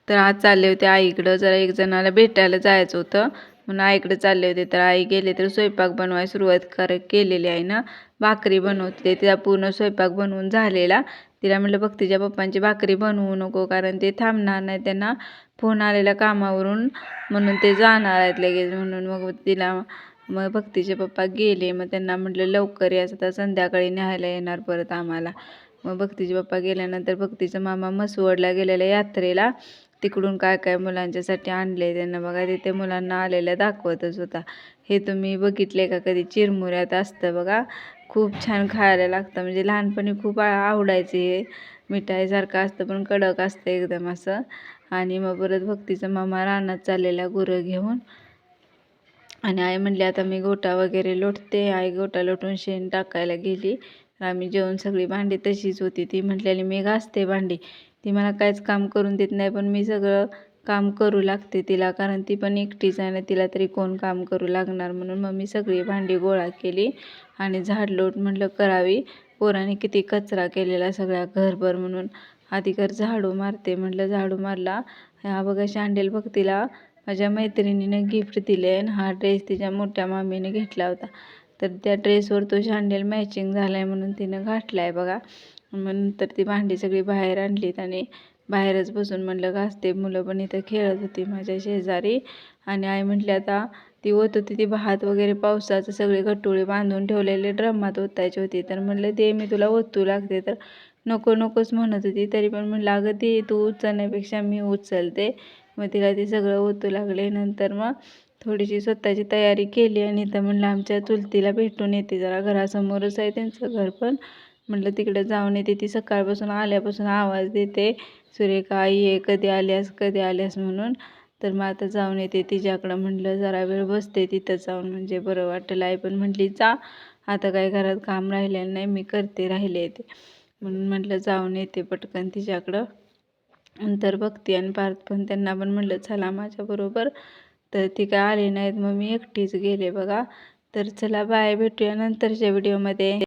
तर आज चालले होते आईकडं, जरा एक जणाला भेटायला जायचं होतं म्हणून आईकडे चालले होते. तर आई गेले तर स्वयंपाक बनवायला सुरुवात केलेली आहे ना. भाकरी बनवते, तिला पूर्ण स्वयंपाक बनवून झालेला. तिला म्हटलं भक्तीच्या पप्पांची भाकरी बनवू नको, कारण ते थांबणार नाही, त्यांना फोन आलेला कामावरून, म्हणून ते जाणार आहेत लगेच. म्हणून मग भक्तीचे पप्पा गेले. मग त्यांना म्हटलं लवकर यायचं, तर संध्याकाळी न्यायला येणार परत आम्हाला. मग भक्तीचे पप्पा गेल्यानंतर भक्तीचा मामा मसवडला गेलेला यात्रेला. तिकडून काय काय मुलांच्यासाठी आणले त्यांना बघा, तिथे मुलांना आलेल्या दाखवतच होता. हे तुम्ही बघितले का कधी? चिरमुऱ्यात असतं बघा, खूप छान खायला लागतं. म्हणजे लहानपणी खूप आवडायचे. हे मिठाईसारखं असतं पण कडक असतं एकदम असं. आणि मग परत भक्तीचा मामा रानात चाललेला गुरं घेऊन. आणि आई म्हणली आता मी गोटा वगैरे लोटते. आई गोटा लोटून शेण टाकायला गेली. आम्ही जेवण सगळी भांडी तशीच होती. ती म्हटलेली मी घासते भांडी. ती मला काहीच काम करून देत नाही, पण मी सगळं काम करू लागते तिला, कारण ती पण एकटीच आहे ना, तिला तरी कोण काम करू लागणार. म्हणून मग मी सगळी भांडी गोळा केली आणि झाडलोट म्हटलं करावी. पोराने किती कचरा केलेला सगळ्या घरभर, म्हणून आधी घर झाडू मारते म्हटलं. झाडू मारला. हा बघा शांडेल भक्तीला माझ्या मैत्रिणीने गिफ्ट दिले आणि हा ड्रेस तिच्या मोठ्या मामीने घेतला होता. तर त्या ड्रेसवर तो शांडेल मॅचिंग झाला आहे म्हणून तिनं घातला आहे बघा. म्हणून तर ती भांडी सगळी बाहेर आणलीत आणि बाहेरच बसून म्हटलं घासते. मुलं पण इथं खेळत होती माझ्या शेजारी. आणि आई म्हटली आता ती होत होती ती भात वगैरे पावसाचं सगळे गटोळे बांधून ठेवलेले ड्रमात ओतायची होती. तर म्हटलं ते मी तुला ओतू लागते, तर नको नकोच म्हणत होती. तरी पण म्हटलं अगं ती तू उचलण्यापेक्षा मी उचलते. मग तिला ते सगळं ओतू लागले. नंतर मग थोडीशी स्वतःची तयारी केली आणि तर म्हणलं आमच्या चुलतीला भेटून येते, जरा घरासमोरच आहे त्यांचं घर पण. म्हटलं तिकडे जाऊन येते. ती सकाळपासून आल्यापासून आवाज देते, सुरेखा आई ये, कधी आल्यास कधी आल्यास म्हणून. तर मग आता जाऊन येते तिच्याकडं. म्हटलं जरा वेळ बसते तिथं जाऊन, म्हणजे बरं वाटेल. आई पण म्हटली जा, आता काही घरात काम राहिलेलं नाही, मी करते राहिले ते. म्हणून म्हटलं जाऊन येते पटकन तिच्याकडं. नंतर भक्ती आणि पार्थ पण, त्यांना पण म्हटलं चला माझ्याबरोबर. तर ती काय आली नाहीत, मग मी एकटीच गेले बघा. तर चला बाय, भेटूया नंतरच्या व्हिडिओमध्ये.